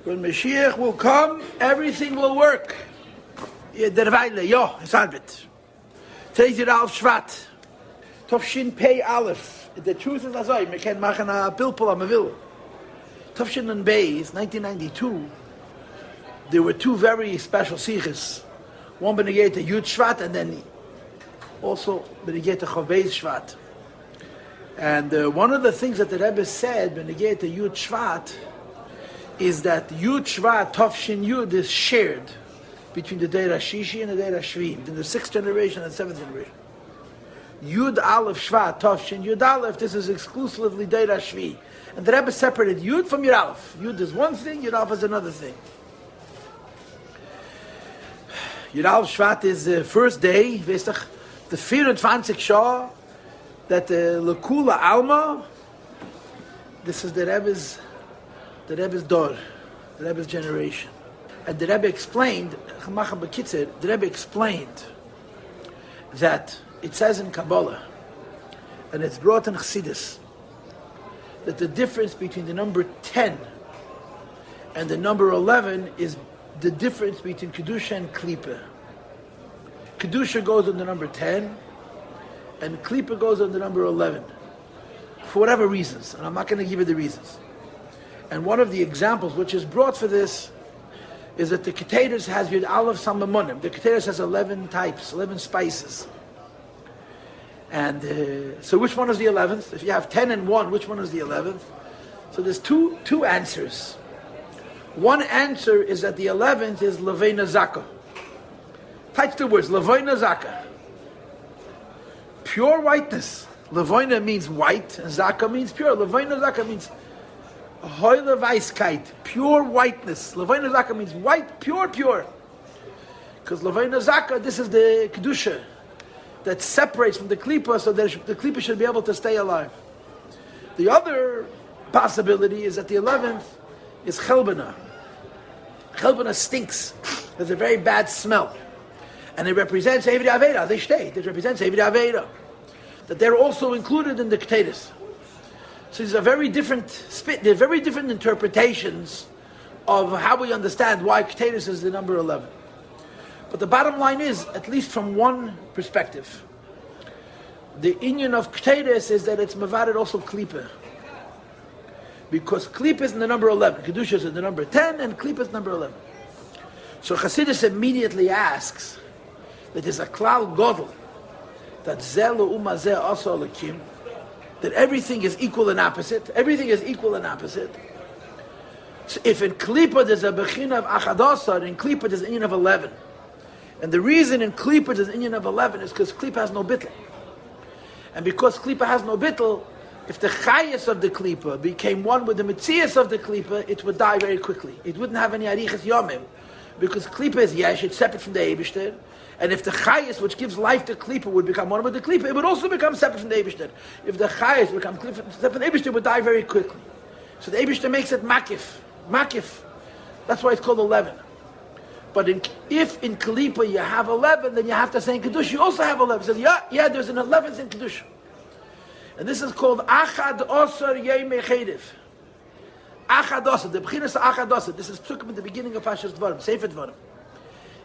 When Mashiach will come, everything will work. Derweile, ja, es arbeit. Today's Yud Aleph Shvat. Tofshin Pei Aleph. The truth is also, we can make a pilpul am a will. Tofshin and Beis, 1992, there were two very special sichos. One benegate Yud Shvat, and then also benegate Chav Beis Shvat. And one of the things that the Rebbe said benegate Yud Shvat is that Yud Shvat, Tofshin Yud, is shared between the Deir HaShishi and the Deir HaShvi, in the 6th generation and 7th generation. Yud Aleph Shvat, Tofshin Yud Aleph, this is exclusively Deir HaShvi. And the Rebbe separated Yud from Yud Aleph. Yud is one thing, Yud Aleph is another thing. Yud Aleph Shvat is the first day, the 24 Shah, that the Lekula Alma, this is the Rebbe's door, the Rebbe's generation. And the Rebbe explained, that it says in Kabbalah, and it's brought in Chassidus, that the difference between the number 10 and the number 11 is the difference between Kedusha and Klipa. Kedusha goes on the number 10, and Klipa goes on the number 11, for whatever reasons, and I'm not going to give you the reasons. And one of the examples which is brought for this is that the Keteris has Yud Aleph Samamonim. The Keteris has 11 types, 11 spices. And so which one is the 11th? If you have 10 and 1, which one is the 11th? So there's two answers. One answer is that the 11th is Leveina Zaka. Touch the words, Leveina Zaka. Pure whiteness. Leveina means white, and Zaka means pure. Leveina Zaka means Hoyle Weiskeit, pure whiteness. Leveina Zaka means white, pure. Because Leveina Zaka, this is the Kedusha that separates from the Klipa, so that the Klipa should be able to stay alive. The other possibility is that the 11th is Chelbana. Chelbana stinks. There's a very bad smell. And it represents Eved Aveda. They state it represents Eved Aveda. That they're also included in the Keteris. So these are very different interpretations of how we understand why Keteris is the number 11. But the bottom line is, at least from one perspective, the inyan of Keteris is that it's Mavarid also Klipa. Because Klipa is in the number 11, Kedusha is in the number 10, and Klipa is number 11. So Chassidus immediately asks that there's a Klal Godel, that Zelu Umazeh also Lakim, that everything is equal and opposite. Everything is equal and opposite. So if in Klipa there's a Bechina of Achadasar, in Klipa there's an inyan of 11. And the reason in Klipa there's an inyan of 11 is because Klipa has no bittel. And because Klipa has no bittel, if the Chayas of the Klipa became one with the Metzias of the Klipa, it would die very quickly. It wouldn't have any Arichas Yomim. Because Klipa is Yesh, it's separate from the Eibishter. And if the Chayas, which gives life to Klipa, would become one with the Klipa, it would also become separate from the Eibishter. If the Chayas become separate from the Eibishter, it would die very quickly. So the Eibishter makes it Makif. Makif. That's why it's called 11. But if in Klipa you have 11, then you have to say in Kedusha you also have 11. It says, yeah, there's an 11th in Kedusha. And this is called Achad Osar Yemei Chedev. Achad Osar, the Bechinas of Achad Osar. This is Psukim in the beginning of Pashas Dvarim, Sefer Dvarim.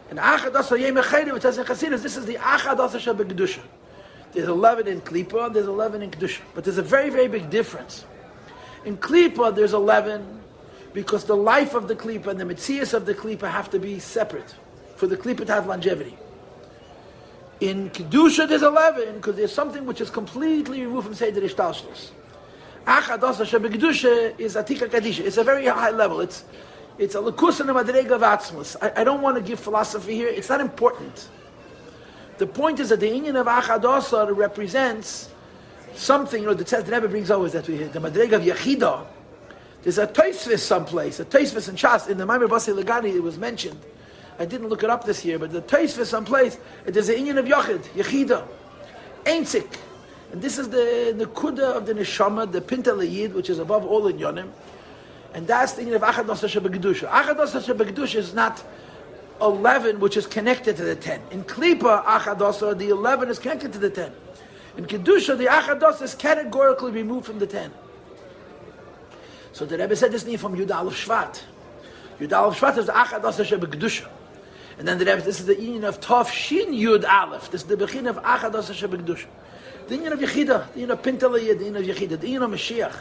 And Achad Osar Yemei Chedev, it says in Chassidus, this is the Achad Osar Sheba Kedusha. There's 11 in Klipa, and there's 11 in Kedusha. But there's a very, very big difference. In Klipa, there's 11, because the life of the Klipa and the Metzias of the Klipa have to be separate for the Klipa to have longevity. In Kedusha, there's 11, because there's something which is completely removed from Seder Ishtalshlus. Achad Osar Sheba Kedusha is Atika Kadisha. It's a very high level. It's a Lekus and a Madrega of Atzmus. I don't want to give philosophy here. It's not important. The point is that the inyan of Achad Osar represents something, the Rebbe brings always that we hear, the Madrega of Yechida. There's a Tosfos someplace, a Tosfos in Shas, in the Maimer Basi Legani, it was mentioned. I didn't look it up this year, but the Tosfos someplace, there's an inyan of Yachid, Yechida, Einzik. And this is the Kuda of the Neshama, the Pinta Leyid, which is above all in Yonim. And that's the inyan of Achad Osar Sheba Kedusha. Achad Osar Sheba Kedusha is not 11, which is connected to the 10. In Klipa, Achad Osar, the 11 is connected to the 10. In Kedusha, the Achad Osar is categorically removed from the 10. So the Rebbe said this name from Yud Aleph Shvat. Yud Aleph Shvat is the Achad Asa Shebekdusha. And then the Rebbe, this is the union of Tov Shin Yud Aleph. This is the Bechin of Achad Asa Shebekdusha. The union of Yechida, the union of Paltiel, the union of Yechida, the union of Mashiach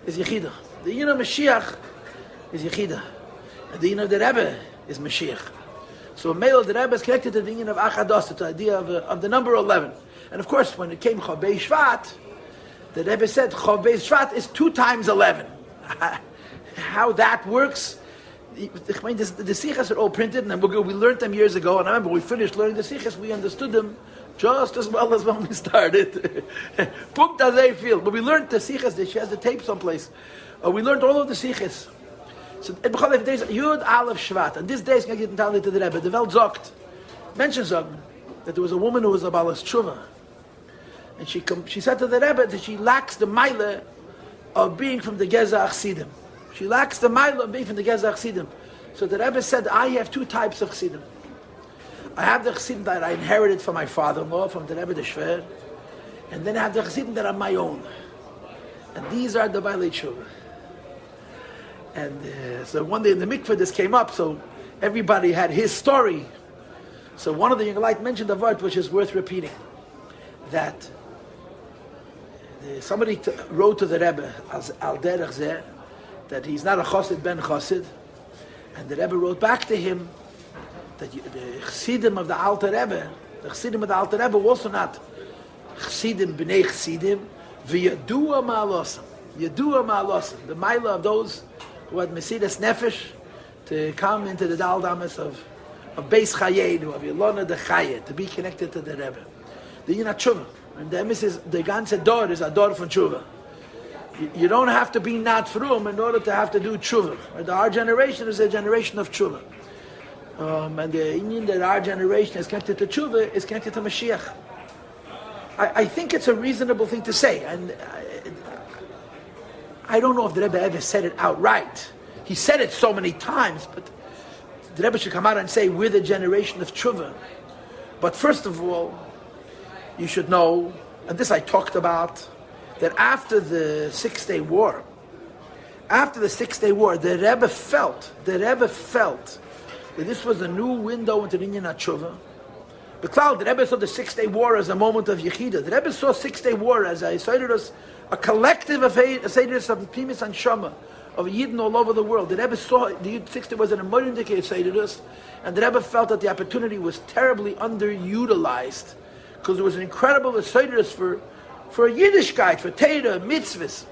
is Yechida. The union of Mashiach is Yechida. And the union of the Rebbe is Mashiach. So Mele, the Rebbe is connected to the union of Achad Asa, to the idea of the number 11. And of course, when it came Chavei Shvat, the Rebbe said Chavei Shvat is 2 times 11. How that works, the Sichas are all printed, and we learned them years ago. And I remember we finished learning the Sichas, we understood them just as well as when we started. Punkt as they feel. But we learned the Sichas, she has the tape someplace. We learned all of the Sichas. So it begon days Yud Aleph Shvat. And this day is going to get down to the Rebbe. The Welt sagt, mentions that there was a woman who was a Balas Tshuva. And she said to the Rebbe that she lacks the Meile of being from the Geza Achsidim. She lacks the Meile of being from the Geza Achsidim. So the Rebbe said, I have 2 types of Chsidim. I have the Chsidim that I inherited from my father-in-law, from the Rebbe the Shver, and then I have the Chsidim that are my own. And these are the Bailei Tshuva. And so one day in the mikveh this came up, so everybody had his story. So one of the young light mentioned a word which is worth repeating. That somebody wrote to the Rebbe as al derech zeh, that he's not a chassid ben chassid, and the Rebbe wrote back to him that the chassidim of the Alter Rebbe, were also not chassidim b'nei chassidim, v'yadua ma'alosam, the ma'ala of those who had mesidas nefesh to come into the daldamas of Beis Chayenu, of Yelona de Chayet, to be connected to the Rebbe. The Yinat Tshuva. And the emphasis, the ganze Dor is a Dor from Tshuva. You don't have to be not frum in order to have to do Tshuva. Right? Our generation is a generation of Tshuva. And the union that our generation is connected to Tshuva is connected to Mashiach. I think it's a reasonable thing to say. And I don't know if the Rebbe ever said it outright. He said it so many times, but the Rebbe should come out and say, we're the generation of Tshuva. But first of all, you should know, and this I talked about, that after the 6-Day War, the Rebbe felt that this was a new window into the Inyan HaTshuva. The Rebbe saw the 6-Day War as a moment of Yechida. The Rebbe saw 6-Day War as a collective of Seidus of Pimis and Shama, of Yidden all over the world. The Rebbe saw the 6-Day was an emergency Seidus, and the Rebbe felt that the opportunity was terribly underutilized, because there was an incredible Seidus for Yiddishkeit, for Teira, mitzvahs.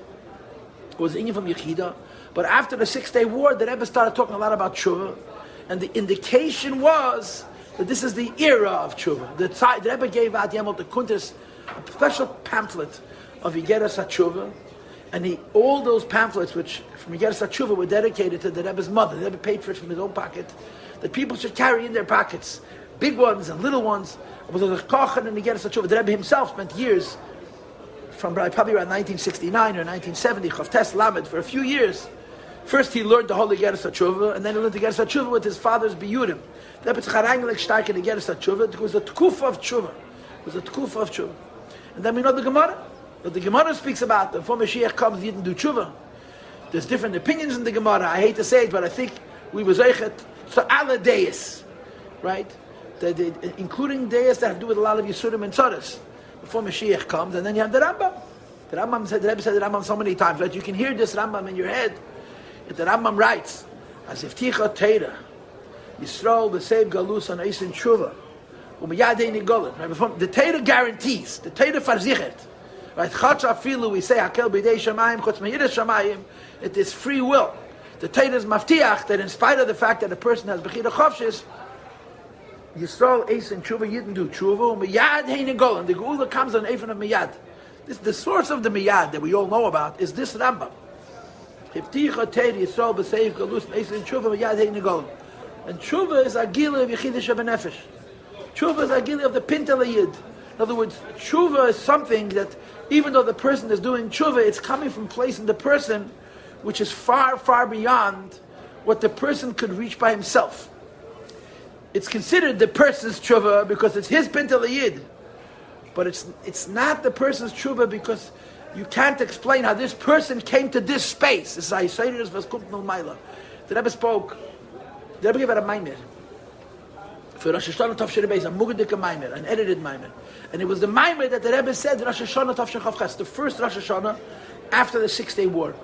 It was in from Yechida. But after the 6-Day War, the Rebbe started talking a lot about Tshuva, and the indication was that this is the era of Tshuva. The Rebbe gave out Yemot the Kuntres, a special pamphlet of Yigeras HaTshuva, and all those pamphlets which from Yigeras HaTshuva were dedicated to the Rebbe's mother. The Rebbe paid for it from his own pocket, that people should carry in their pockets, big ones and little ones. It was a Kochan and Yigeras HaTshuva. The Rebbe himself spent years, from probably around 1969 or 1970, Chavtes Lamed, for a few years. First he learned the whole Yigeras HaTshuva, and then he learned the Yigeras HaTshuva with his father's Biyurim. The Rebbe Tzcharanglik stark in the Yigeras HaTshuva. It was a Tkufa of Tshuva. And then we know the Gemara. But the Gemara speaks about before Mashiach comes, he didn't do Tshuva. There's different opinions in the Gemara. I hate to say it, but I think we was Eichet, so ala deis, right? Including deis that have to do with a lot of Yisurim and Tzoros. Before Mashiach comes, and then you have the Rambam. The Rebbe said the Rambam so many times, right? You can hear this Rambam in your head. The Rambam writes, as if Ticha Teira, Yisrael b'seiv galus an Eisin Tshuva, u'miyadei nigolim. The Teira guarantees, the Teira farzichet. Right? Chach afilu, we say, hakel b'idei shamayim, chutz meyiras shamayim, it is free will. The Teira is maftiach, that in spite of the fact that a person has bechira chavshis, Yisrael Eisin Tshuva, Yidden do Tshuva, u'miyadei nigolim. The Geula comes on Eifan of Miyad. The source of the Miyad that we all know about is this Rambam. And Tshuva is Agila of Yechidish Benefesh. Tshuva is Agila of the Pintel Yid. In other words, Tshuva is something that, even though the person is doing Tshuva, it's coming from a place in the person which is far, far beyond what the person could reach by himself. It's considered the person's Tshuva because it's his Pintel Yid. But it's not the person's Tshuva because you can't explain how this person came to this space. This is the Rebbe spoke The Rebbe gave out a maimer for Rosh Hashanah Tavshin Beis, a mugadik maimer, an edited maimer. And it was the maimer that the Rebbe said Rosh Hashanah Tavshin Chavches, the first Rosh Hashanah after the 6-day war.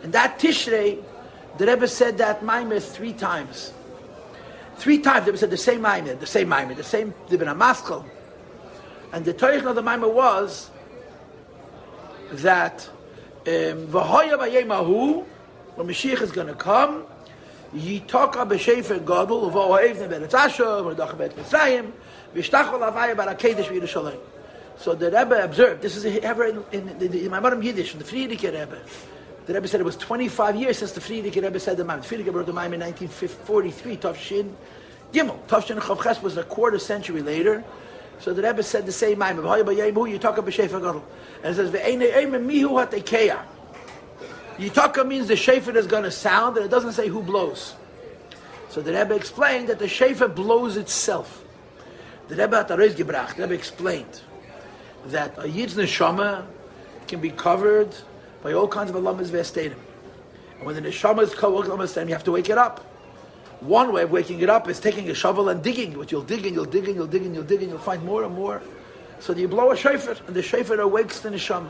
And that Tishrei, the Rebbe said that maimer 3 times. 3 times the Rebbe said the same maimer, the same Dibn HaMaskal. And the Torah of the maimer was that V'hoya b'yemahu, when Mashiach is going to come, Yitaka b'shefer gadol v'ohevne beretz Asher v'odach beretz Mitzrayim v'shtachol avaya barakedesh v'Yerushalayim. So the Rebbe observed, this is ever in the Maimonim Yiddish, in the Friedrich Rebbe. The Rebbe said it was 25 years since the Friedrich Rebbe said the Maimon. The Friedrich Rebbe wrote the Maimon in 1943, Tavshin Gimel. Tavshin Chavches was a quarter century later. So the Rebbe said the same Maimon. V'hoya b'yemahu Yitaka b'shefer gadol. And it says, V'einei eimen mihu hatekeya. Yitaka means the shofar is going to sound, and it doesn't say who blows. So the Rebbe explained that the shofar blows itself. The Rebbe had a Reis gebracht. The Rebbe explained that a Yid's neshama can be covered by all kinds of alamas v'estadim. And when the neshama is covered, you have to wake it up. One way of waking it up is taking a shovel and digging. What you'll dig and you'll dig and you'll dig and you'll dig and you'll find more and more. So you blow a shofar, and the shofar awakes the neshama.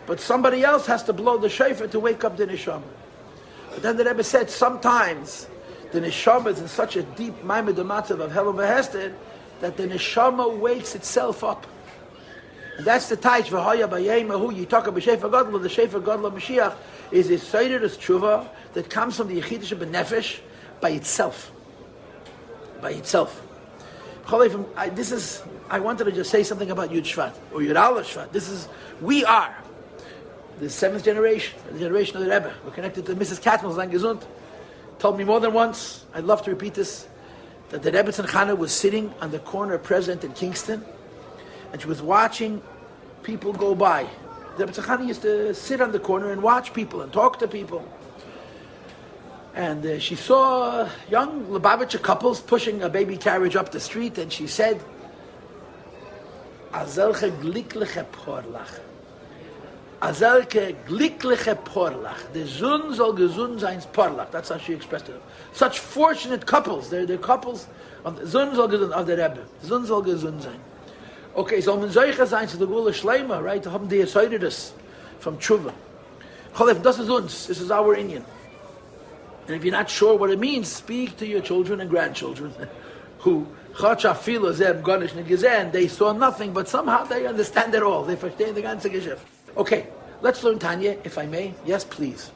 But somebody else has to blow the shofar to wake up the neshama. But then the Rebbe said sometimes the neshama is in such a deep maimed matzav of hell v'hesed that the neshama wakes itself up. And that's the taich v'hoya b'yemahu Yitaka b'shefer gadol. The shefer gadol of Mashiach is a seirus tshuva that comes from the yechidish b'nefesh by itself. By itself. I wanted to just say something about Yud Shvat or Yud Aleph Shvat. We are the 7th generation, the generation of the Rebbe. We're connected to Mrs. Katmel's Gesund. Told me more than once, I'd love to repeat this, that the Rebbe Tzanchana was sitting on the corner of President in Kingston, and she was watching people go by. The Rebbe Tzanchana used to sit on the corner and watch people and talk to people. And she saw young Lubavitcher couples pushing a baby carriage up the street, and she said, Azelche glikliche porlach. Azelke glikliche porlach. The Zun soll gesund sein porlach. That's how she expressed it. Such fortunate couples. They're couples of the Zun soll gesund, of the Rebbe. Zun soll gesund sein. Okay, so man solche sein zu der Gule Schleimer, right? Haben die Esoidus from Tshuva. Cholef, das ist uns. This is our Indian. And if you're not sure what it means, speak to your children and grandchildren who they saw nothing, but somehow they understand it all. They verstehen the ganze Geschäft. Okay, let's learn Tanya, if I may. Yes, please.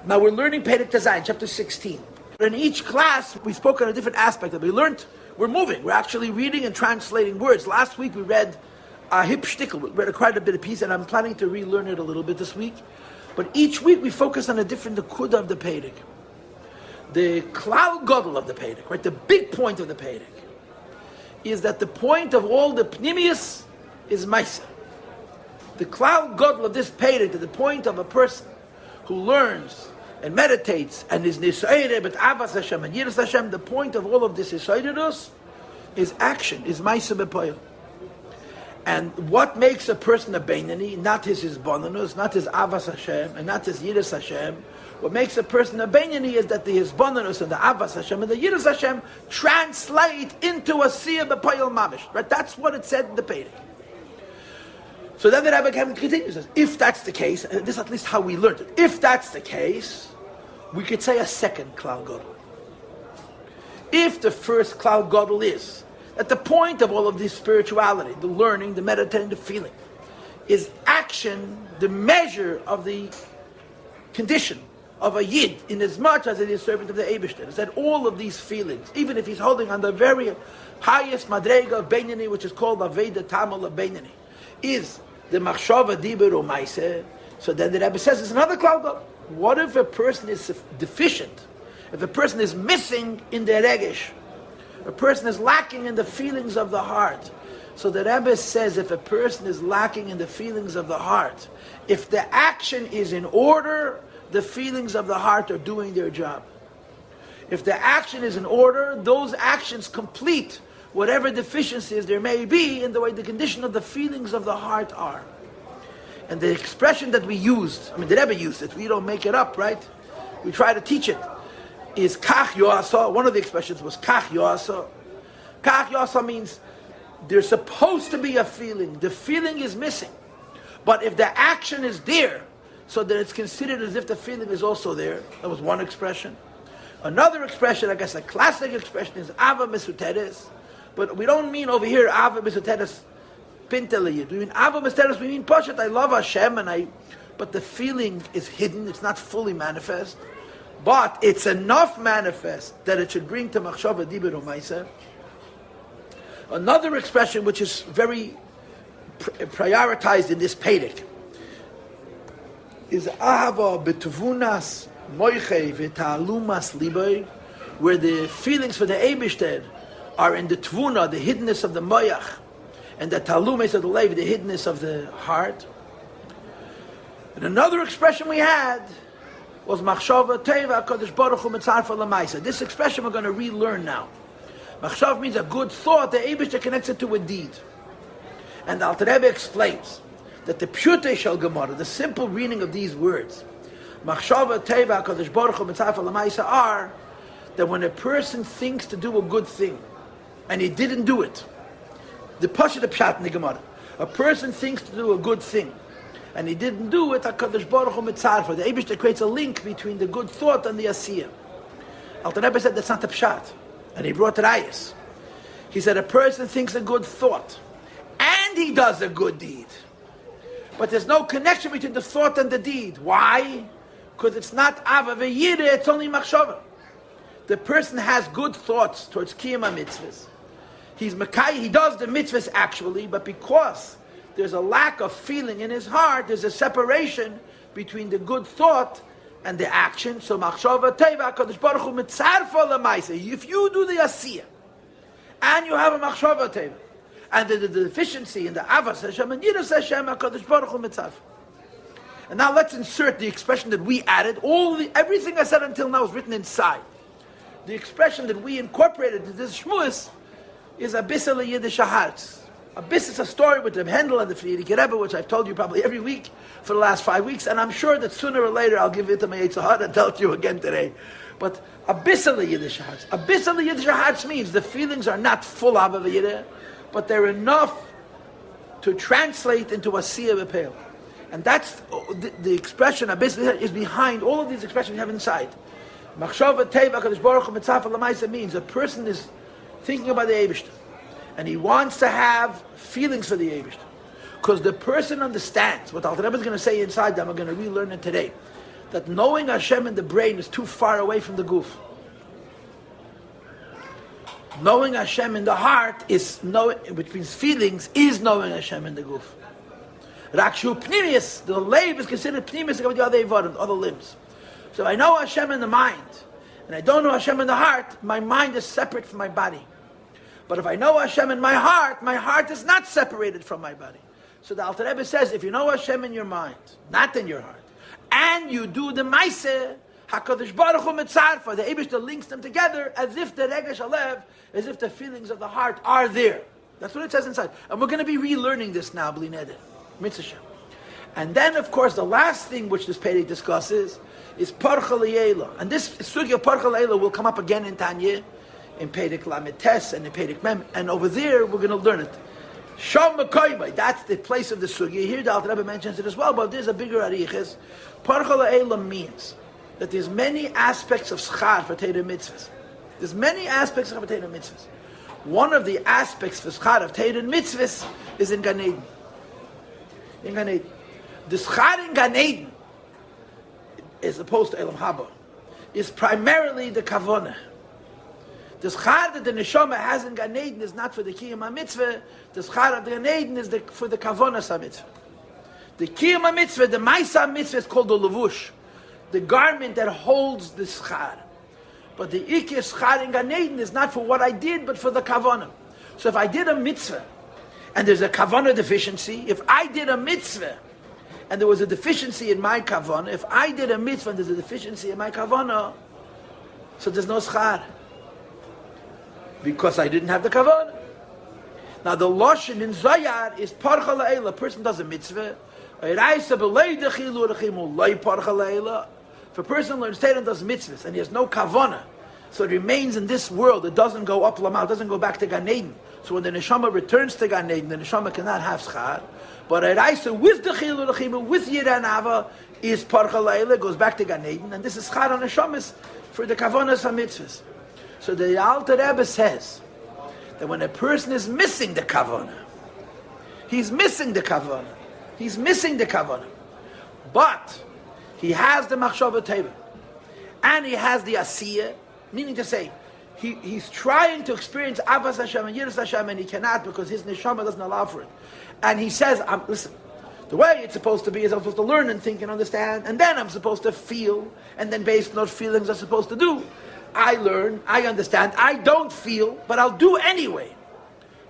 Now we're learning Perek Tezayin, chapter 16. In each class, we spoke on a different aspect that we learned. We're moving. We're actually reading and translating words. Last week we read a hip shtickle. We read quite a bit of piece, and I'm planning to relearn it a little bit this week. But each week we focus on a different nekuda of the Perek. The klal gadol of the Perek, right? The big point of the Perek is that the point of all the pnimius is Maisa. The klal gadol of this Perek, the point of a person who learns and meditates and is nisaire but avas Hashem and yiras Hashem, the point of all of this is action, is Maisa bepoil. And what makes a person a beinani, not his hisbonenus, not his avas Hashem, and not his yiras Hashem. What makes a person a beinani is that the hisbonenus and the avas Hashem and the yiras Hashem translate into a siyah bepoil mamish. Right? That's what it said in the Perek. So then the Rabbi continues, says, if that's the case, and this is at least how we learned it, if that's the case, we could say a second klal gadol. If the first klal gadol is that the point of all of this spirituality, the learning, the meditating, the feeling, is action, the measure of the condition of a yid, in as much as it is servant of the Eibishter, is that all of these feelings, even if he's holding on the very highest madrega of Beinani, which is called Aveda Tamal of Beinani, is the Machshava Dibur Umaise. So then the Rebbe says, it's another klal gadol. What if a person is deficient? If a person is missing in the regesh, a person is lacking in the feelings of the heart. So the Rebbe says, if a person is lacking in the feelings of the heart, if the action is in order, the feelings of the heart are doing their job. If the action is in order, those actions complete whatever deficiencies there may be in the way the condition of the feelings of the heart are. And the expression that we used, the Rebbe used it, we don't make it up, right? We try to teach it. is kach yoasa. One of the expressions was kach yoasa. Kach yoasa means there's supposed to be a feeling. The feeling is missing. But if the action is there, so that it's considered as if the feeling is also there. That was one expression. Another expression, I guess a classic expression, is ava mesuteres. But we don't mean over here ava mesuteres pinteliyid. We mean ava mesuteres, we mean poshet, I love Hashem, but the feeling is hidden, it's not fully manifest. But it's enough manifest that it should bring to machshava dibur u'maisa. Another expression which is very prioritized in this Pedic is ahava betuvunas moiche v'ta'alumas libay, where the feelings for the Eibishter are in the tvuna, the hiddenness of the moyach, and the ta'alumas of the lev, the hiddenness of the heart. And another expression we had was machshava teva kadosh baruch hu mitzarfa lamaisa. This expression we're going to relearn now. Machshav means a good thought. The Eibishter connects it to a deed. And the Alter Rebbe explains that the Pshutei Shel Gemara, the simple reading of these words, Machshava Teva Kadosh Baruch Hu Mitzvah Lamaisa, are that when a person thinks to do a good thing and he didn't do it, the Pasha the Pshat in the Gemara, a person thinks to do a good thing and he didn't do it, HaKadosh Baruch Hu Mitzvah, the Eibishter creates a link between the good thought and the Asiyah. Alter Rebbe said that's not the Pshat, and he brought Rayas. He said a person thinks a good thought and he does a good deed, but there's no connection between the thought and the deed. Why? Because it's not ava v'yira, it's only machshava. The person has good thoughts towards kiyum mitzvahs. He's makai, he does the mitzvahs actually, but because there's a lack of feeling in his heart, there's a separation between the good thought and the action. So machshava teva kadosh baruch hu mitzarfa lamaisa. If you do the asiyah and you have a machshava teva, and the deficiency in the avas Hashem and yiras Hashem HaKadosh Baruch Hu mitzvah. And now let's insert the expression that we added. Everything I said until now is written inside. The expression that we incorporated into this shmuas is Abissa LeYiddish HaHartz. Abyss is a story with the Hendel and the Frierdiker Rebbe, which I've told you probably every week for the last 5 weeks, and I'm sure that sooner or later I'll give it to my Yitzhahar and tell it to you again today. But Abissa LeYiddish HaHartz. Abissa LeYiddish HaHartz means the feelings are not full of Avayirah, but they're enough to translate into a Siyah B'Peil. And that's the expression is behind all of these expressions we have inside. Machshava Teva Kadosh Baruch Hu Mitzvah L'Maisa means a person is thinking about the Eibishter, and he wants to have feelings for the Eibishter. Because the person understands, what Alter Rebbe is going to say inside them, we're going to relearn it today, that knowing Hashem in the brain is too far away from the goof. Knowing Hashem in the heart is knowing, which means feelings, is knowing Hashem in the goof. Rakshu pnimius, the leiv is considered pnimius of the other limbs. So I know Hashem in the mind, and I don't know Hashem in the heart, my mind is separate from my body. But if I know Hashem in my heart is not separated from my body. So the Alter Rebbe says, if you know Hashem in your mind, not in your heart, and you do the maaseh, HaKadosh Baruch Hu mitzarfa, the Eibishter links them together as if the regesh alev, as if the feelings of the heart are there. That's what it says inside. And we're going to be relearning this now, Bli Neder, Mitzvah. And then, of course, the last thing which this Pedic discusses is Parcha L'Yeila. And this sugya of Parcha L'Yeila will come up again in Tanya, in Pedic Lamed Tes and in Pedic Mem. And over there, we're going to learn it. Sham Mekoymai, that's the place of the sugya. Here, the Alter Rebbe mentions it as well, but there's a bigger ariches. Parcha L'Yeila means that there's many aspects of schar for Torah mitzvahs. There's many aspects of Torah mitzvahs. One of the aspects for schar of Torah mitzvahs is in Gan Eden. In Gan Eden. The schar in Gan Eden, as opposed to Elam Haba, is primarily the kavanah. The schar that the neshama has in Gan Eden is not for the kiyum ha-mitzvah. The schar of the Gan Eden is for the kavanah ha-mitzvah. The kiyum ha-mitzvah, the ma'isa ha-mitzvah is called the levush, the garment that holds the schar. But the ikir schar in Gan Eden is not for what I did, but for the kavanah. So if I did a mitzvah, and there's a kavanah deficiency, if I did a mitzvah, and there was a deficiency in my kavanah, if I did a mitzvah and there's a deficiency in my kavanah, so there's no schar. Because I didn't have the kavanah. Now the lashon in Zayar is parcha la'ela. A person does a mitzvah. If a person learns Torah and does mitzvahs and he has no kavanah So it remains in this world. It doesn't go up Lamal, it doesn't go back to Gan Eden. So when the neshama returns to Gan Eden, the neshama cannot have schar. But a Raisa with the Chilul Chima, with Yira and Ava, is Parcha Laila, goes back to Gan Eden. And this is schar on neshamas for the Kavonas HaMitzvahs. So the Alter Rebbe says that when a person is missing the Kavona, he's missing the Kavona. He's missing the Kavona. But he has the Machshava Teva. And he has the Asiyah, meaning to say, he's trying to experience Avas Hashem and Yiras Hashem, and he cannot because his neshama doesn't allow for it. And he says, listen, the way it's supposed to be is I'm supposed to learn and think and understand, and then I'm supposed to feel, and then based on those feelings I'm supposed to do. I learn, I understand, I don't feel, but I'll do anyway.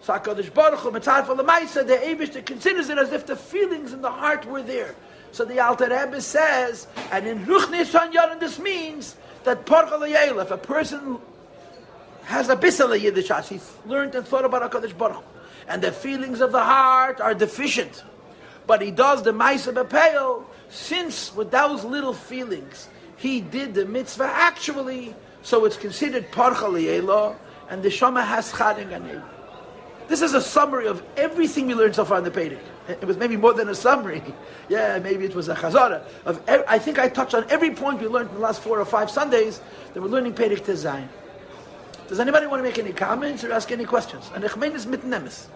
So HaKadosh Baruch Hu, Mitzad for L'maisa, the Eibishter considers it as if the feelings in the heart were there. So the Alter Rebbe says, and in Ruchnis Hanyan, this means that Parcha L'Yela, if a person has a bissel of Yiddishas, he's learned and thought about HaKadosh Baruch Hu, and the feelings of the heart are deficient, but he does the Maisa B'Peil, since with those little feelings, he did the mitzvah actually, so it's considered Parcha L'Yela, and the Shama has Chad and Gan Eden. This is a summary of everything we learned so far in the Pedic. It was maybe more than a summary. Yeah, maybe it was a chazara. I think I touched on every point we learned in the last 4 or 5 Sundays that we're learning Pedic to Zayin. Does anybody want to make any comments or ask any questions? And ich meine es mit Nemes.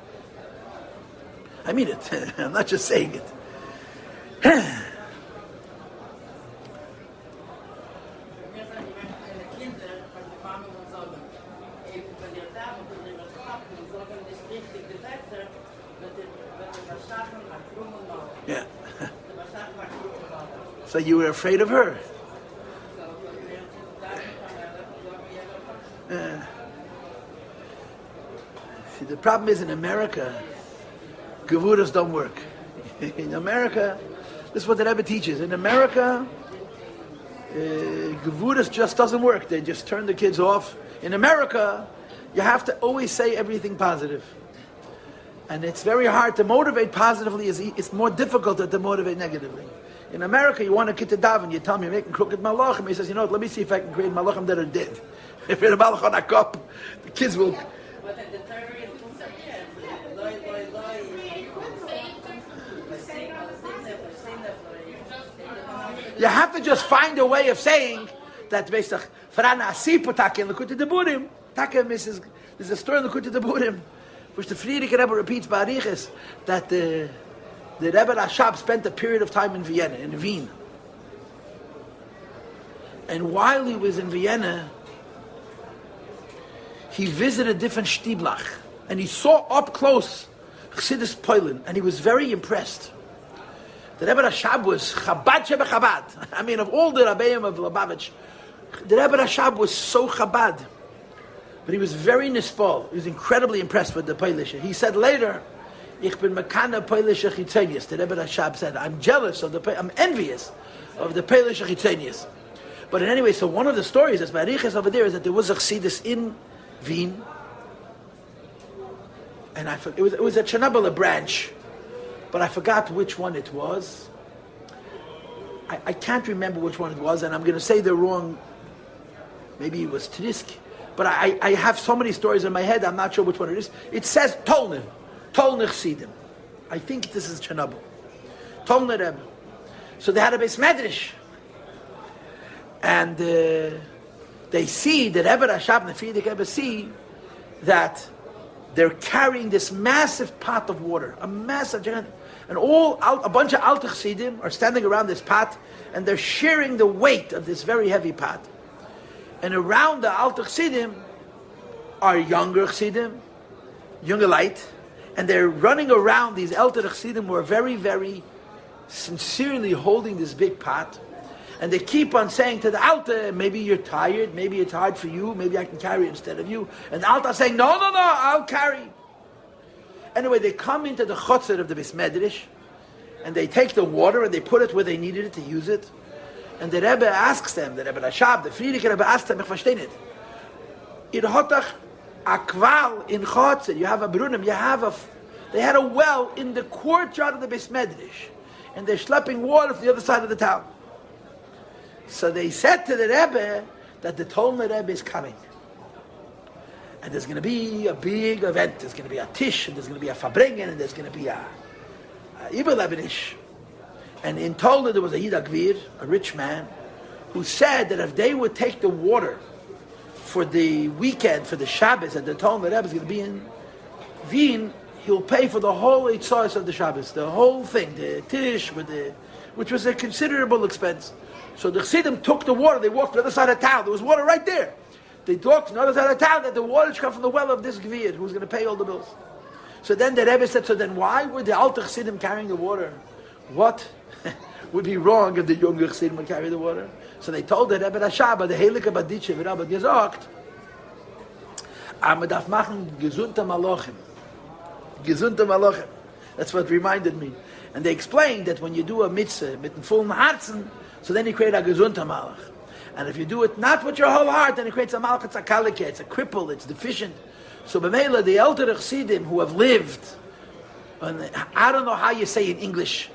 I mean it. I'm not just saying it. Yeah. So you were afraid of her? See, the problem is in America, Gevuras don't work. In America, this is what the Rebbe teaches. In America, Gevuras just doesn't work. They just turn the kids off. In America, you have to always say everything positive. And it's very hard to motivate positively. It's more difficult to motivate negatively. In America, you want a kid to daven. You tell me you're making crooked malachim. He says, you know what, let me see if I can create malachim that are dead. If you're a malach on a cup, the kids will... You have to just find a way of saying that there's a story in the Kutei Deburim, which the Friedrich Rebbe repeats by Arichis, that the Rebbe Rashab spent a period of time in Vienna, in Wien. And while he was in Vienna, he visited different shtiblach, and he saw up close Chassidus Poilin, and he was very impressed. The Rebbe Rashab was Chabad Sheba Chabad. I mean, of all the Rabbeim of Lubavitch, the Rebbe Rashab was so Chabad. But he was very nispal. He was incredibly impressed with the Poilisha. He said later, Ich bin mekana Poilisha Chitzenius. The Rebbe Rashab said, I'm jealous of I'm envious of the Poilisha Chitzenius. But in any way, so one of the stories that's by Arichas over there is that there was a Chassidus in Wien, and it was a Chernobyl branch, but I forgot which one it was. I can't remember which one it was, and I'm going to say the wrong. Maybe it was Trisk, but I have so many stories in my head. I'm not sure which one it is. It says Tolner Chsidim. I think this is Chernobyl. Tolner Rebbe. So they had a Beis Medrash, and they see the Rebbe Rashab and the Friedrich Rebbe see that they're carrying this massive pot of water, a massive giant. And a bunch of Alter Chassidim are standing around this pot, and they're sharing the weight of this very heavy pot. And around the Alter Chassidim are younger Chassidim, younger light, and they're running around these Alter Chassidim who are very, very sincerely holding this big pot. And they keep on saying to the Alter, maybe you're tired, maybe it's hard for you, maybe I can carry it instead of you. And the Alter is saying, no, I'll carry. Anyway, they come into the chutzner of the Beis Medrash, and they take the water and they put it where they needed it to use it. And the Rebbe asks them, the Rebbe Rashab, the Friedrich Rebbe asks them, ich verstehe nicht. Ihr hatach a kval in chutzner, you have a brunim, they had a well in the courtyard of the Beis Medrash, and they're schlepping water from the other side of the town. So they said to the Rebbe that the Talmud Rebbe is coming. And there's going to be a big event. There's going to be a Tish, and there's going to be a Fabringen, and there's going to be a Iber Lebenish. And in Tolna there was a Yida Gvir, a rich man, who said that if they would take the water for the weekend, for the Shabbos, and the Talmud Rebbe is going to be in Wien, he'll pay for the whole Eitzos of the Shabbos, the whole thing, the Tish, which was a considerable expense. So the Chassidim took the water, they walked to the other side of town, there was water right there. They talked to the other side of town that the water should come from the well of this Gvir, who's going to pay all the bills. So then the Rebbe said, so then why were the Alter Chassidim carrying the water? What would be wrong if the younger Chassidim would carry the water? So they told the Rebbe Rashaba, the Heilige Baditsche, the Rebbe gesagt, Amadaf machen gesunte Malachim. Gesunte Malachim. That's what reminded me. And they explained that when you do a mitzvah mit dem vollen Herzen, so then you create a gesunte Malach. And if you do it not with your whole heart, then it creates a Malach, it's a kalike, it's a cripple, it's deficient. So b'meila, the elder Chassidim who have lived, and I don't know how you say in English,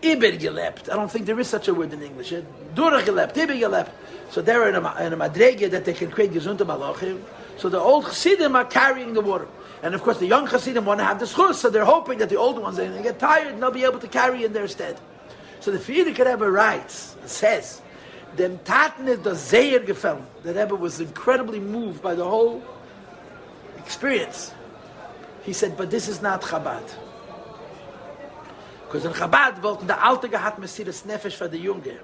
Iber gelebt. I don't think there is such a word in English. Durach gelebt, Iber gelebt. So they're in a madrege that they can create gesunte malachim. So the old Chassidim are carrying the water. And of course the young Chassidim want to have the schus, so they're hoping that the older ones, they get tired and they'll be able to carry in their stead. So the Frierdiker Rebbe writes, it says, dem taten is the Zeir gefallen. The Rebbe was incredibly moved by the whole experience. He said, but this is not Chabad. Because in Chabad wollten der Alte gehat Mesiras Nefesh for the Junge.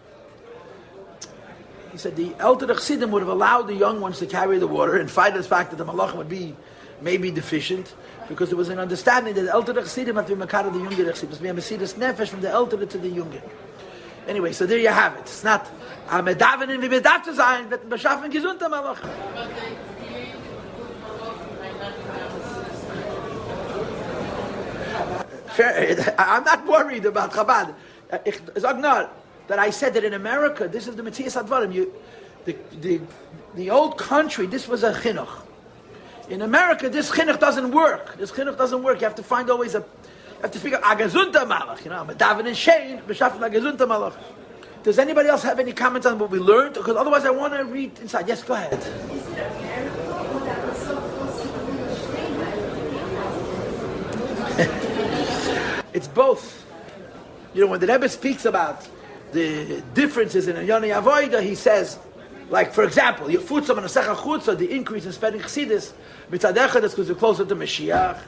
He said the elder Chassidim would have allowed the young ones to carry the water, in spite of the fact that the Malachim would be maybe deficient, because there was an understanding that the elder Chassidim had to be Makar of the younger Chassidim. It must be a Mesiras Nefesh from the elder to the younger. Anyway, so there you have it. It's not Medavenin wie bedarf zu sein, wird beschaffen gesunter Malachim. I'm not worried about Chabad. That I said that in America, this is the Metzias Advarim. The old country, this was a chinuch. In America, this chinuch doesn't work. This chinuch doesn't work. You have to find always you have to figure a gezunta malach. Daven and Shein, beshafen a gezunta malach. Does anybody else have any comments on what we learned? Because otherwise, I want to read inside. Yes, go ahead. It's both. When the Rebbe speaks about the differences in Yoni Avoida, he says, like for example, Yefutzam and Asecha Chutza, the increase in spending Chassidus, Mitzad Echad is because we're closer to Mashiach,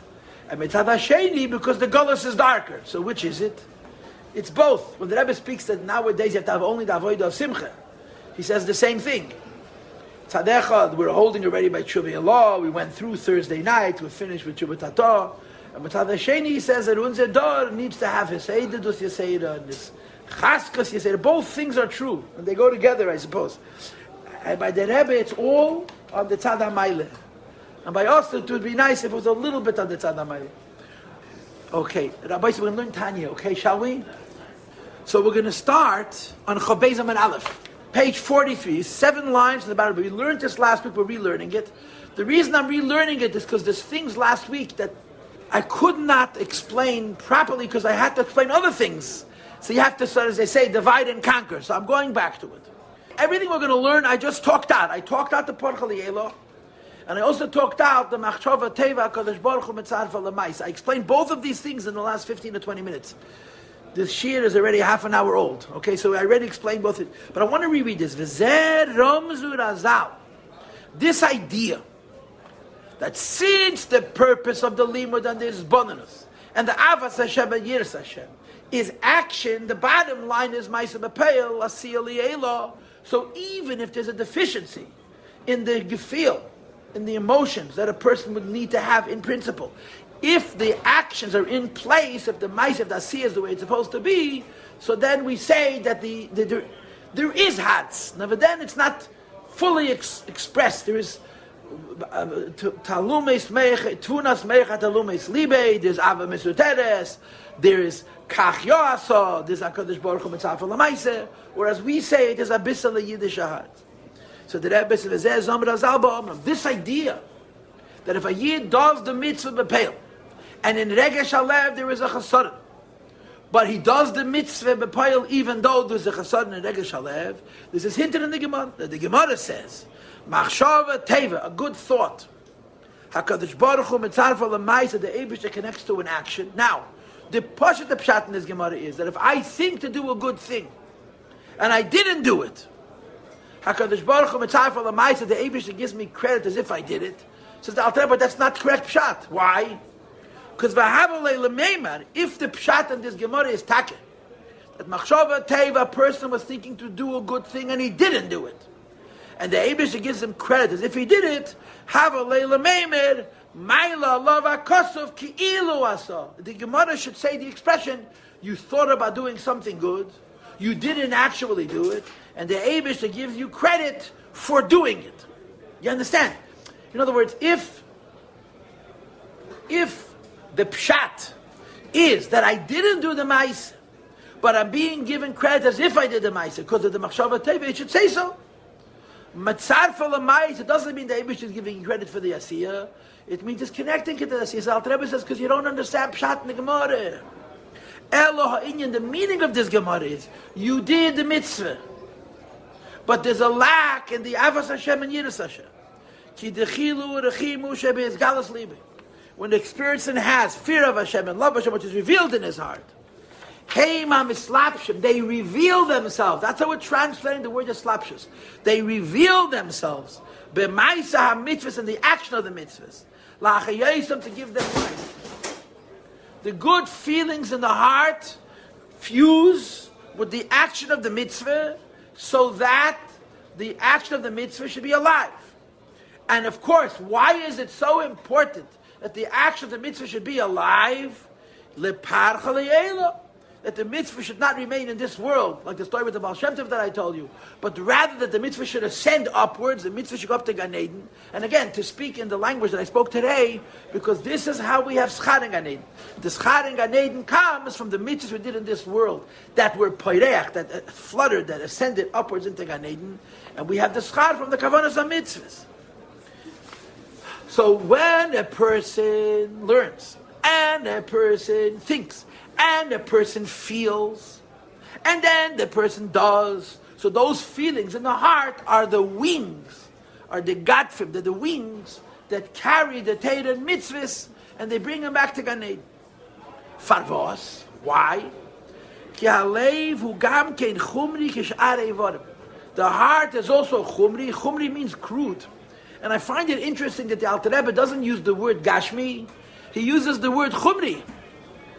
and Mitzad Hasheni because the Golus is darker. So which is it? It's both. When the Rebbe speaks that nowadays you have to have only the Avoida of Simcha, he says the same thing. Mitzad Echad, we're holding already by Tshuva Law, we went through Thursday night, we finished with Tshuva Tatah, and Mitzad Hasheni says that unser Dor needs to have his Eidus Yeseda and this Chaskas Yeseda. Both things are true, and they go together, I suppose. And by the Rebbe, it's all on the Tzad HaMaileh. And by us, it would be nice if it was a little bit on the Tzad HaMaileh. Okay, Rabbi, so we're going to learn Tanya, okay, shall we? So we're going to start on Chobezam and Aleph. Page 43, 7 lines in the Bible. We learned this last week, we're relearning it. The reason I'm relearning it is because there's things last week that I could not explain properly because I had to explain other things. So you have to, so as they say, divide and conquer. So I'm going back to it. Everything we're going to learn, I just talked out. I talked out the Porchal Yelo, and I also talked out the Machshava Teva Kadosh Baruch Hu Mitzarfa Lamais. I explained both of these things in the last 15 to 20 minutes. This shir is already half an hour old. Okay, so I already explained both of it. But I want to reread this. V'zer Romzu Razal. This idea that since the purpose of the limud and the isbonenus and the avas Hashem and yiras Hashem is action, the bottom line is ma'aseh b'peil asiyah li'ela. So even if there's a deficiency in the gefil, in the emotions that a person would need to have in principle, if the actions are in place, if the ma'aseh of the asiyah is the way it's supposed to be, so then we say that there is hats. Now, but then it's not fully expressed. There is talumes meich, tvunas meich talumes libe. There's ava mesuteres. There is kach yoasa. There's hakadosh baruch hu mitzvah lamaise. Whereas we say it is a bissel yiddish heart. So the Rebbe says this idea that if a yid does the mitzvah b'peil and in regesh halev there is a chassadim, But he does the mitzvah b'payil even though there's a chasad and a regesh halev. This is hinted in the Gemara. The Gemara says, machshava teva, a good thought. HaKadosh Baruch Hu mitzarfa l'maisa, the Eibush connects to an action. Now, the pashat the pshat in this Gemara is that if I think to do a good thing, and I didn't do it, HaKadosh Baruch Hu mitzarfa l'maisa, the Eibush gives me credit as if I did it. Says the Alter, but that's not correct pshat. Why? Because if the pshat in this Gemara is taka, that machshava teva, a person was thinking to do a good thing and he didn't do it, and the Eibush gives him credit as if he did it, the Gemara should say the expression, you thought about doing something good, you didn't actually do it, and the Eibush gives you credit for doing it. You understand? In other words, if the pshat is that I didn't do the ma'aseh, but I'm being given credit as if I did the ma'aseh because of the machshava teva, it should say so. Matzar for the ma'aseh, it doesn't mean the Eibush is giving you credit for the asiyah. It means it's connecting to the asiyah. Alter Rebbe says because you don't understand pshat in the Gemara. Elo ha'inyan, the meaning of this Gemara is you did the mitzvah, but there's a lack in the avas Hashem and yiras Hashem. Ki dechilu rechimu shebeis galas libe. When the person has fear of Hashem and love Hashem, which is revealed in his heart, they reveal themselves. That's how we're translating the word eslapshus. They reveal themselves. B'maisa ha-mitzvahs, and the action of the mitzvahs. La'achayayisam, to give them life. The good feelings in the heart fuse with the action of the mitzvah so that the action of the mitzvah should be alive. And of course, why is it so important that the action of the mitzvah should be alive? That the mitzvah should not remain in this world, like the story with the Baal Shem Tov that I told you, but rather that the mitzvah should ascend upwards, the mitzvah should go up to Gan Eden. And again, to speak in the language that I spoke today, because this is how we have schar in Gan Eden. The schar in Gan Eden comes from the mitzvahs we did in this world, that were poireach, that fluttered, that ascended upwards into Gan Eden, and we have the schar from the kavanas of mitzvahs. So when a person learns, and a person thinks, and a person feels, and then the person does, so those feelings in the heart are the wings, are the gatfim, they're the wings that carry the Torah and mitzvahs, and they bring them back to Gan Eden. Farvos, why? The heart is also chumri. Chumri means crude. And I find it interesting that the Alter Rebbe doesn't use the word gashmi, he uses the word chumri.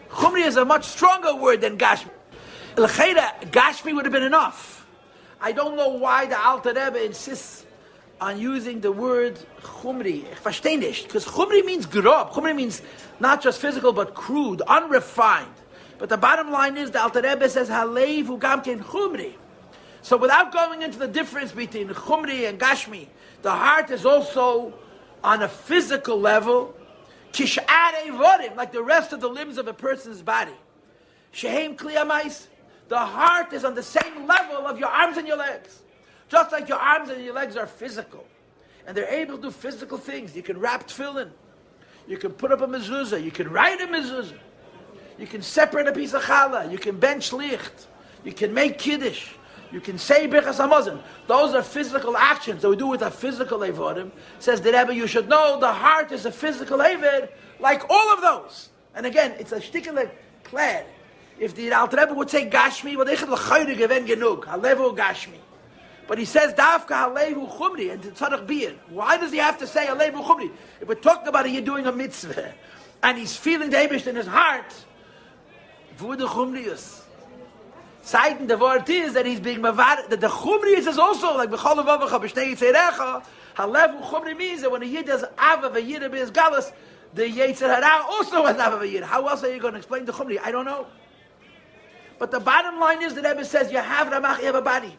Chumri is a much stronger word than gashmi. Gashmi would have been enough. I don't know why the Alter Rebbe insists on using the word chumri. Ich verstehe nicht. Because chumri means grob. Chumri means not just physical, but crude, unrefined. But the bottom line is, the Alter Rebbe says, Halev hu gam ken chumri. So without going into the difference between chumri and gashmi, the heart is also on a physical level, kish'arei vorim, like the rest of the limbs of a person's body. Shehem kliyamais, the heart is on the same level of your arms and your legs. Just like your arms and your legs are physical, and they're able to do physical things. You can wrap tefillin, you can put up a mezuzah, you can write a mezuzah, you can separate a piece of challah, you can bench licht, you can make kiddush, you can say Birchas Hamazon. Those are physical actions that we do with a physical Eivodim. Says the Rebbe, you should know the heart is a physical Eivid, like all of those. And again, it's a shtickle klad. If the Alter Rebbe would say Gashmi, well, they could l'chayre geven genug, halevu Gashmi. But he says Dafka halevu chumri, and tzadach biyad. Why does he have to say halevu chumri? If we're talking about it, you're doing a mitzvah, and he's feeling the Eibush in his heart, vudu chumrius. Seiten the word is that he's being mavad, that the chumri is also like b'chol avavacha b'shnei yitzerecha. Halevu chumri means that when a yid does ava v'yid b'his galus, the yetzer hara also has ava v'yid. How else are you going to explain the chumri? I don't know. But the bottom line is that Rebbe says you have ramach, you have a body,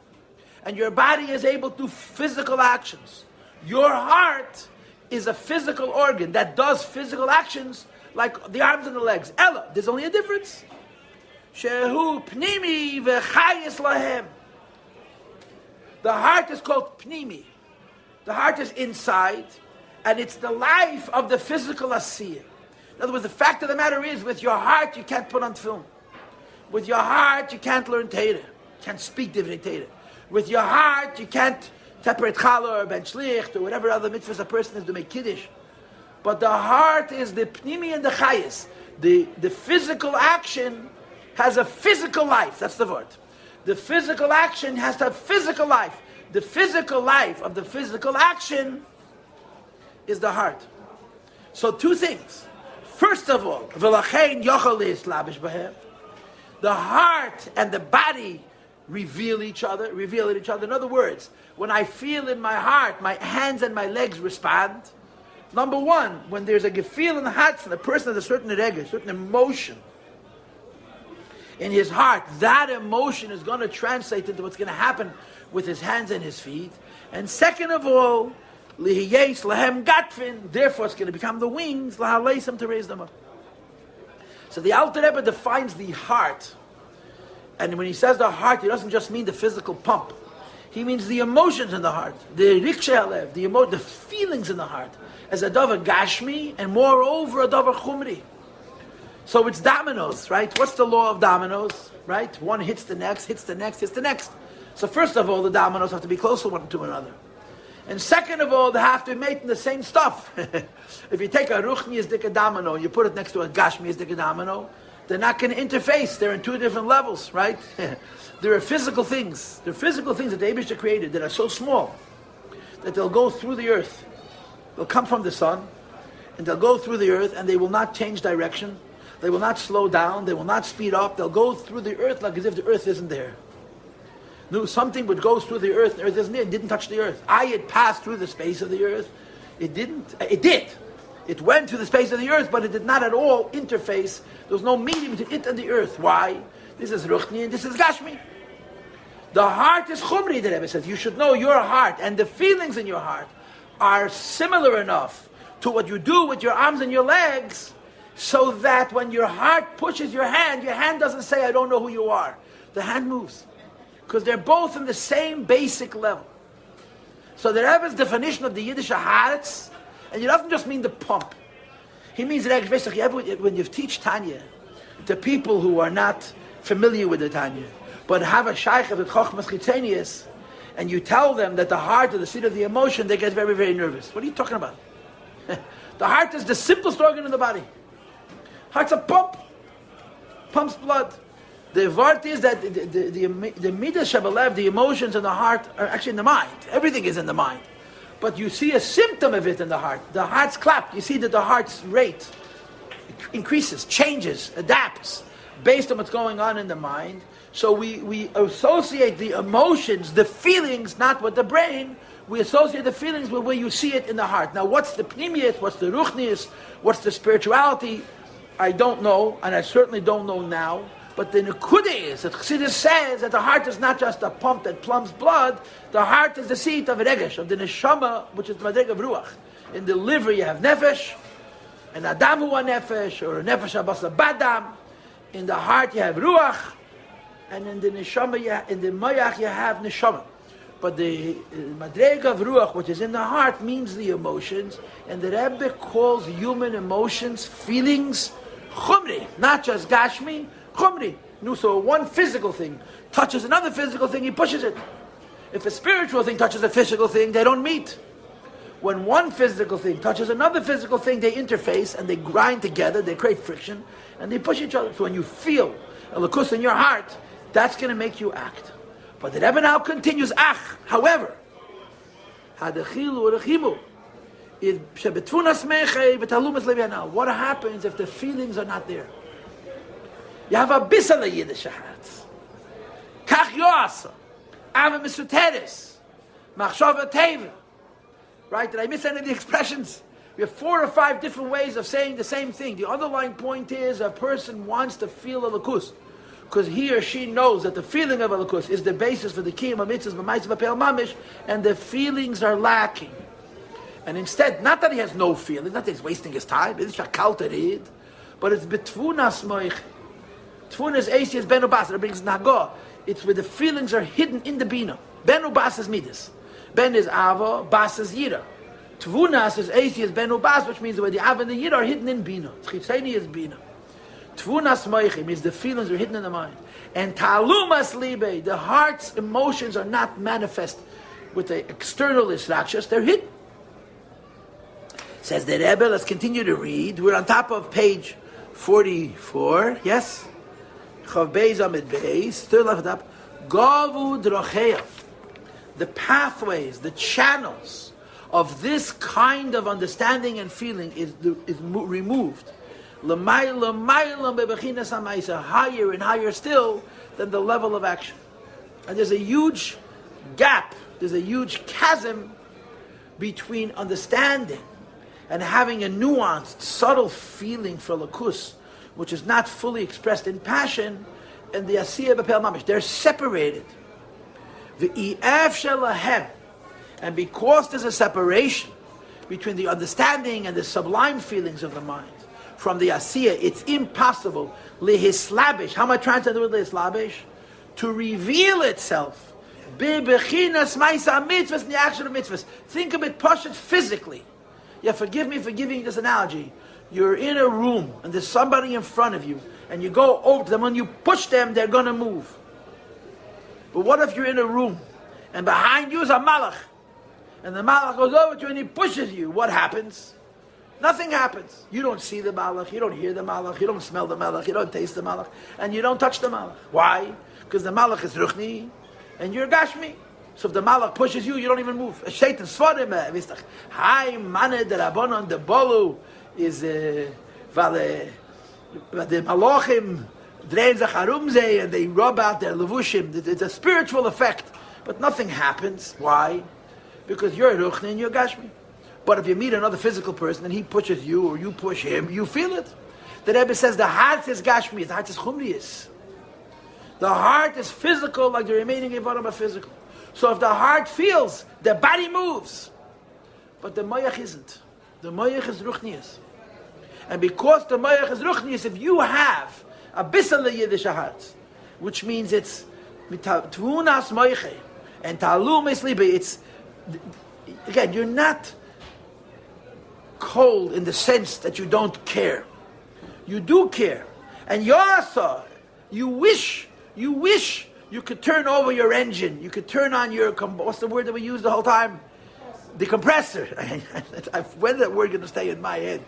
and your body is able to do physical actions. Your heart is a physical organ that does physical actions like the arms and the legs. Ella, there's only a difference. Shehu pnimi v'chayis lahem. The heart is called pnimi. The heart is inside, and it's the life of the physical asiyah. In other words, the fact of the matter is, with your heart, you can't put on film. With your heart, you can't learn Torah. You can't speak Divrei Torah. With your heart, you can't Teperet Challah or Ben Shlicht or whatever other mitzvahs a person is to make Kiddush. But the heart is the Pnimi and the Chayis. The physical action has a physical life. That's the word. The physical action has to have physical life. The physical life of the physical action is the heart. So two things. First of all, the heart and the body reveal each other. In other words, when I feel in my heart, my hands and my legs respond. Number one, when there's a gefeel in the heart from the person has a certain regga, a certain emotion in his heart, that emotion is going to translate into what's going to happen with his hands and his feet. And second of all, lihiyes lahem gatfin, therefore it's going to become the wings, lahaleisam, to raise them up. So the Alter Rebbe defines the heart, and when he says the heart, he doesn't just mean the physical pump. He means the emotions in the heart, the rikshe halev, the feelings in the heart, as a davar gashmi, and moreover a davar chumri. So it's dominoes, right? What's the law of dominoes, right? One hits the next, hits the next, hits the next. So first of all, the dominoes have to be close one to another. And second of all, they have to be made in the same stuff. If you take a ruchni domino, you put it next to a gashmi domino, they're not going to interface. They're in two different levels, right? There are physical things. There are physical things that the Eibishter created that are so small that they'll go through the earth. They'll come from the sun, and they'll go through the earth, and they will not change direction. They will not slow down. They will not speed up. They'll go through the earth like as if the earth isn't there. No, something would go through the earth, and the earth isn't there. It didn't touch the earth. It passed through the space of the earth. It didn't. It did. It went through the space of the earth, but it did not at all interface. There was no medium between it and the earth. Why? This is Ruchni and this is Gashmi. The heart is Chumri, the Rebbe says. You should know your heart and the feelings in your heart are similar enough to what you do with your arms and your legs, so that when your heart pushes your hand doesn't say, I don't know who you are. The hand moves. Because they're both in the same basic level. So the Rebbe's definition of the Yiddish hearts, and it doesn't just mean the pump. He means that when you teach Tanya to people who are not familiar with the Tanya, but have a shaykh of the Chochmas Chitzenius, and you tell them that the heart is the seat of the emotion, they get very, very nervous. What are you talking about? The heart is the simplest organ in the body. Heart's a pump. Pumps blood. The word is that the midas shabalev, the emotions in the heart, are actually in the mind. Everything is in the mind. But you see a symptom of it in the heart. The heart's clapped. You see that the heart's rate increases, changes, adapts based on what's going on in the mind. So we associate the emotions, the feelings, not with the brain. We associate the feelings with where you see it in the heart. Now, what's the pnimiyat? What's the ruchnius? What's the spirituality? I don't know, and I certainly don't know now. But the nekuda is that Chassidus says that the heart is not just a pump that plumps blood. The heart is the seat of regesh, of the neshama, which is the madreg of ruach. In the liver you have nefesh, and adam hu nefesh, or nefesh abasa badam. In the heart you have ruach, and in the neshama, in the mayach you have neshama. But the madreg of ruach, which is in the heart, means the emotions, and the Rebbe calls human emotions, feelings, chumri, not just gashmi, chumri. So one physical thing touches another physical thing, he pushes it. If a spiritual thing touches a physical thing, they don't meet. When one physical thing touches another physical thing, they interface and they grind together, they create friction, and they push each other. So when you feel a lakus in your heart, that's going to make you act. But the Rebbe now continues, however, what happens if the feelings are not there? You have a bissel Yiddish heart. Kach yoasa, ava misuteres, machshava teva. Right? Did I miss any of the expressions? We have 4 or 5 different ways of saying the same thing. The underlying point is a person wants to feel a lakus, because he or she knows that the feeling of a lakus is the basis for the kiyum of mitzvahs, b'maisav b'peil mamish, and the feelings are lacking. And instead, not that he has no feeling, not that he's wasting his time, it's shakal terid, but it's betvunas moich. Tvunas eisias benu bas, it brings nago. It's where the feelings are hidden in the bina. Benu bas is midas. Ben is ava, bas is yira. Tvunas is eisias benu bas, which means where the ava and the yira are hidden in bina. Chitzeni is bina. Tvunas moichi means the feelings are hidden in the mind. And talumas libe, the heart's emotions are not manifest with the external distractions, they're hidden. Says the Rebbe, let's continue to read. We're on top of page 44, yes? Chav Beis Amid Beis, third left up. Gavu drocheya, the pathways, the channels of this kind of understanding and feeling is removed. Higher and higher still than the level of action. And there's a huge gap, there's a huge chasm between understanding and having a nuanced, subtle feeling for lakus, which is not fully expressed in passion, and the asiyah b'pel mamish. They're separated. And because there's a separation between the understanding and the sublime feelings of the mind from the asiyah, it's impossible lihislabish. How am I translating the word lihislabish? To reveal itself. Bebechinas ma'isa mitzvahs in the action of mitzvahs. Think of it, push it physically. Yeah, forgive me for giving you this analogy. You're in a room and there's somebody in front of you, and you go over to them. When you push them, they're going to move. But what if you're in a room and behind you is a malach, and the malach goes over to you and he pushes you? What happens? Nothing happens. You don't see the malach, you don't hear the malach, you don't smell the malach, you don't taste the malach, and you don't touch the malach. Why? Because the malach is ruchni and you're gashmi. So if the malach pushes you, you don't even move. Shaitan svarim vistach. Hai mane de rabbanon de bolu is vale the malachim drehen zacharumze, and they rub out their levushim. It's a spiritual effect, but nothing happens. Why? Because you're ruchni and you're gashmi. But if you meet another physical person and he pushes you or you push him, you feel it. The Rebbe says the heart is gashmi, the heart is chumriyis. The heart is physical, like the remaining evarim are physical. So if the heart feels, the body moves. But the moyach isn't. The moyach is ruchnius. And because the moyach is ruchnius, if you have a bissel yiddish heart, which means it's tvunas moyche and talum eslibe, it's, again, you're not cold in the sense that you don't care. You do care. And Yossi, you wish you could turn over your engine. You could turn on your, what's the word that we use the whole time? The compressor. When that word going to stay in my head?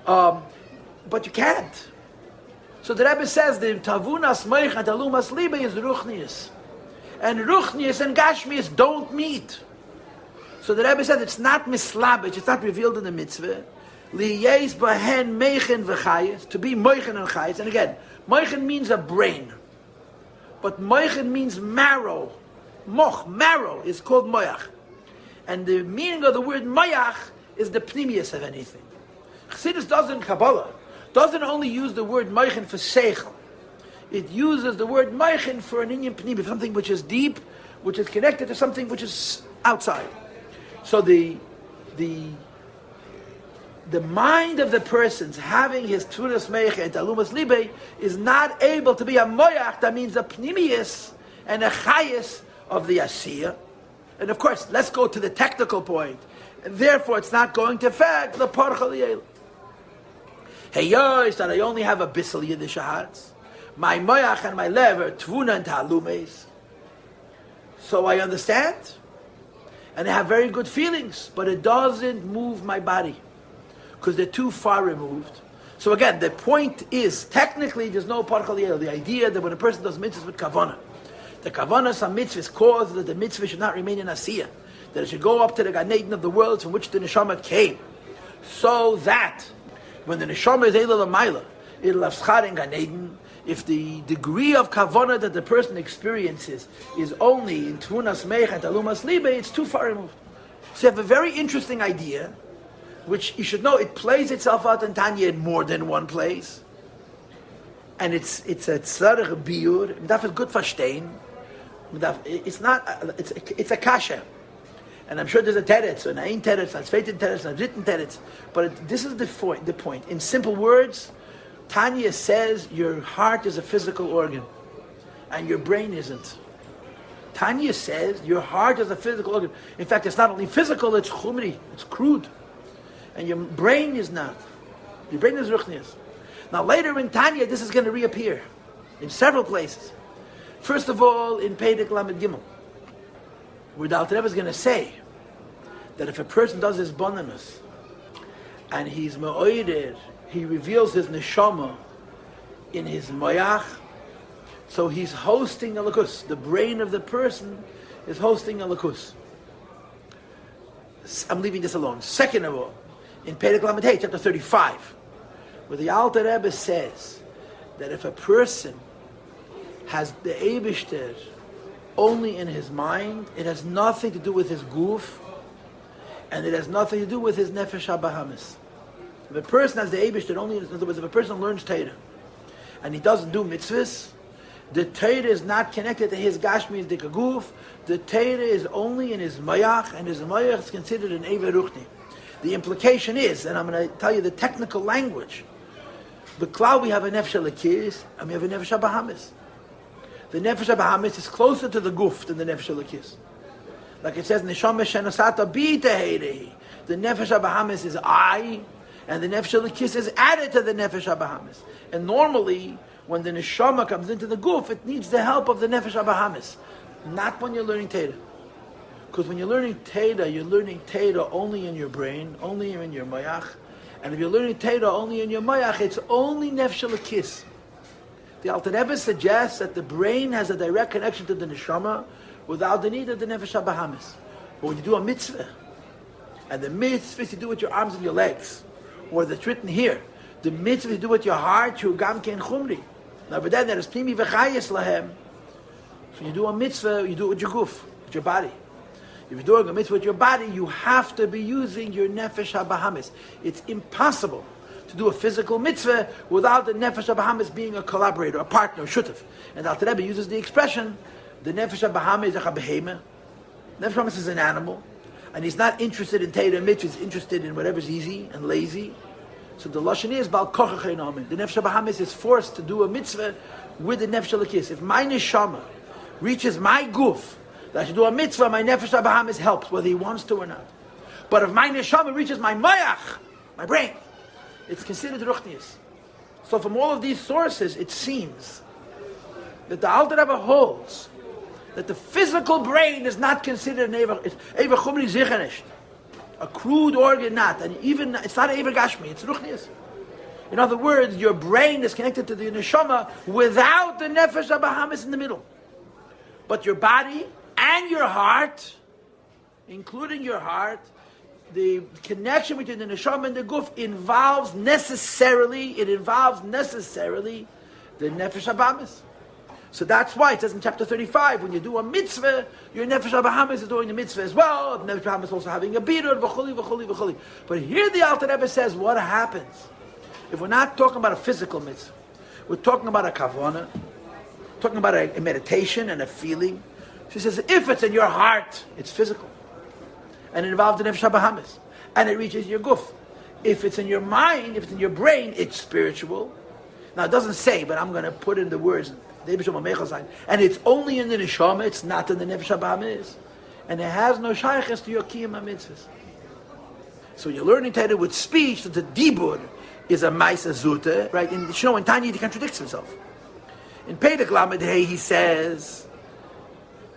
But you can't. So the Rebbe says the tavunas meich and talumas libe is ruchnius. And ruchnius and gashmius don't meet. So the Rebbe says it's not mislabich, it's not revealed in the mitzvah. Liyes bahen meichen v'chayes, to be meichen and chayes. And again, meichen means a brain. But moichin means marrow. Moch, marrow, is called moyach. And the meaning of the word moyach is the pnimius of anything. Chassidus doesn't only use the word moichin for seichel. It uses the word moichin for an inyan pnimi, something which is deep, which is connected to something which is outside. So the mind of the person's having his tvunas meiche and talumas libe is not able to be a moyach, that means a pnimius and a chayis of the asiyah. And of course, let's go to the technical point. And therefore, it's not going to affect the parcha liyel. Hey, yois, that I only have a bissel yiddish hearts. My moyach and my lev are tvuna and talumes. So I understand. And I have very good feelings, but it doesn't move my body, because they're too far removed. So again, the point is, technically, there's no parcha liyel. The idea that when a person does mitzvahs with kavanah, the kavanah some mitzvahs cause that the mitzvah should not remain in asiyah, that it should go up to the Gan Eden of the world from which the neshama came, so that when the neshama is ela l'mayla, it'll have schar in Gan Eden. If the degree of kavanah that the person experiences is only in tvunas meich and talumas libe, it's too far removed. So you have a very interesting idea, which you should know, it plays itself out in Tanya in more than one place. And it's a tzarech biur, daf is good verstehen. It's a kasha. And I'm sure there's a teretz, and ein teretz, and zweiten teretz, and dritten teretz. But this is the point. In simple words, Tanya says your heart is a physical organ, and your brain isn't. Tanya says your heart is a physical organ. In fact, it's not only physical, it's chumri, it's crude. And your brain is not. Your brain is ruchnius. Now later in Tanya, this is going to reappear in several places. First of all, in Pedek Lamed Gimel, where the Alter Rebbe is going to say that if a person does his bonanus and he's me'oider, he reveals his neshama in his moyach, so he's hosting a lakus. The brain of the person is hosting a lakus. I'm leaving this alone. Second of all, in Perek Lamed Hey, chapter 35, where the Alter Rebbe says that if a person has the Eibishter only in his mind, it has nothing to do with his guf, and it has nothing to do with his nefesh habahamis. If a person has the Eibishter only, in other words, if a person learns Torah and he doesn't do mitzvahs, the Torah is not connected to his gashmi dikaguf. The Torah is only in his mayach, and his mayach is considered an Eiver Ruchni. The implication is, and I'm going to tell you the technical language, the cloud we have a nefesh alakis, and we have a nefesh habahamis. The nefesh habahamis is closer to the guf than the nefesh alakis. Like it says, neshama shenasata b'teherehi. The nefesh habahamis is I, and the nefesh alakis is added to the nefesh habahamis. And normally, when the neshama comes into the guf, it needs the help of the nefesh habahamis. Not when you're learning Torah. Because when you're learning Torah only in your brain, only in your mayach. And if you're learning Torah only in your mayach, it's only nefesh alakis. The Alter Rebbe suggests that the brain has a direct connection to the neshama without the need of the nefesh habahamis. But when you do a mitzvah, and the mitzvah you do with your arms and your legs, or that's written here, the mitzvah you do with your heart, you gam ken chumri. Now, but then there is primi v'chayis lahem. So you do a mitzvah, you do it with your guf, with your body. If you're doing a mitzvah with your body, you have to be using your nefesh habahamis. It's impossible to do a physical mitzvah without the nefesh habahamis being a collaborator, a partner, a shutaf. And Alter Rebbe uses the expression, the nefesh habahamis is a behema. Nefesh habahamis is an animal, and he's not interested in Torah mitzvah, he's interested in whatever's easy and lazy. So the lashon is bal kochach einamin. The nefesh habahamis is forced to do a mitzvah with the nefesh alakis. If my neshama reaches my guf, that I should do a mitzvah, my nefesh habahamis helps, whether he wants to or not. But if my neshama reaches my mayach, my brain, it's considered ruchnius. So from all of these sources, it seems that the Alter Rebbe holds that the physical brain is not considered an Eiver Chumri Zichanish, a crude organ, not, and even it's not Eiver Gashmi, it's ruchnius. In other words, your brain is connected to the neshama without the nefesh habahamis in the middle. But your body and your heart, including your heart, the connection between the neshama and the guf involves necessarily the nefesh habahamis. So that's why it says in chapter 35, when you do a mitzvah, your nefesh habahamis is doing the mitzvah as well. The nefesh habahamis is also having a birur, v'chuli, v'chuli, v'chuli. But here the Alter Rebbe says, what happens if we're not talking about a physical mitzvah? We're talking about a kavanah, talking about a meditation and a feeling. She says, if it's in your heart, it's physical. And it involves the nefesh habahamis. And it reaches your guf. If it's in your mind, if it's in your brain, it's spiritual. Now it doesn't say, but I'm going to put in the words, and it's only in the neshama, it's not in the nefesh habahamis. And it has no shaykhs to your kiyum mitzvahs. So you're learning Torah with speech, that the dibur is a ma'isa zuta, right? And in Tanya he contradicts himself. In Pedek Lamed Hey he says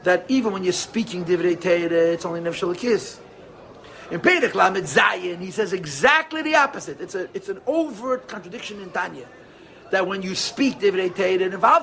that even when you're speaking divrei Torah, it's only nefesh alakis. In Pedek Lamed Zayin he says exactly the opposite. It's an overt contradiction in Tanya, that when you speak divrei Torah, it involves